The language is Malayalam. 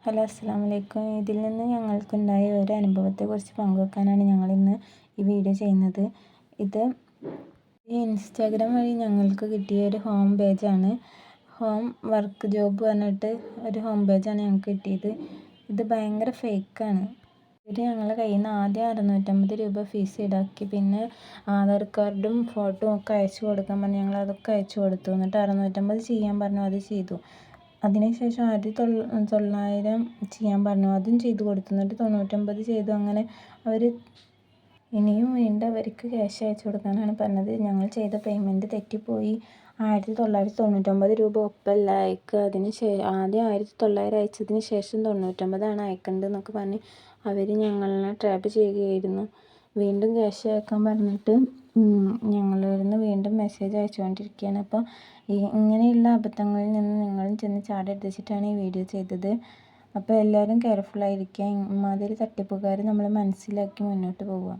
ഹലോ അസ്സലാമു അലൈക്കും. ഇതിൽ നിന്ന് ഞങ്ങൾക്കുണ്ടായ ഒരു അനുഭവത്തെക്കുറിച്ച് പങ്കുവെക്കാനാണ് ഞങ്ങളിന്ന് ഈ വീഡിയോ ചെയ്യുന്നത്. ഇത് ഇൻസ്റ്റാഗ്രാം വഴി ഞങ്ങൾക്ക് കിട്ടിയ ഒരു ഹോം പേജാണ്. ഹോം വർക്ക് ജോബ് പറഞ്ഞിട്ട് ഒരു ഹോം പേജാണ് ഞങ്ങൾക്ക് കിട്ടിയത്. ഇത് ഭയങ്കര ഫേക്കാണ്. ഇവർ ഞങ്ങളുടെ കയ്യിൽ നിന്ന് ആദ്യം 650 രൂപ ഫീസ് ഈടാക്കി. പിന്നെ ആധാർ കാർഡും ഫോട്ടോയും ഒക്കെ അയച്ചു കൊടുക്കാൻ പറഞ്ഞു. ഞങ്ങൾ അതൊക്കെ അയച്ചു കൊടുത്തു. എന്നിട്ട് 650 ചെയ്യാൻ പറഞ്ഞു, അത് ചെയ്തു. അതിനുശേഷം 1900 ചെയ്യാൻ പറഞ്ഞു, അതും ചെയ്തു കൊടുത്തു. എന്നിട്ട് 99 ചെയ്തു. അങ്ങനെ അവർ ഇനിയും വീണ്ടും അവർക്ക് ക്യാഷ് അയച്ചു കൊടുക്കാനാണ് പറഞ്ഞത്. ഞങ്ങൾ ചെയ്ത പേയ്മെൻറ്റ് തെറ്റിപ്പോയി. 1999 രൂപ ഒപ്പമല്ല അയക്കുക. ആദ്യം 1900 അയച്ചതിന് ശേഷം 99 അയക്കേണ്ടത് എന്നൊക്കെ പറഞ്ഞ് അവർ ഞങ്ങളെ ട്രാപ്പ് ചെയ്യുകയായിരുന്നു. വീണ്ടും ക്യാഷ് അയക്കാൻ പറഞ്ഞിട്ട് ഞങ്ങളിരുന്ന് വീണ്ടും മെസ്സേജ് അയച്ചുകൊണ്ടിരിക്കുകയാണ്. അപ്പോൾ ഇങ്ങനെയുള്ള അബദ്ധങ്ങളിൽ നിന്ന് നിങ്ങളും ചെന്ന് ചാടരുതെച്ചിട്ടാണ് ഈ വീഡിയോ ചെയ്തത്. അപ്പോൾ എല്ലാവരും കെയർഫുള്ളായിരിക്കുക. ഇമാതിരി തട്ടിപ്പുകാർ നമ്മൾ മനസ്സിലാക്കി മുന്നോട്ട് പോവുക.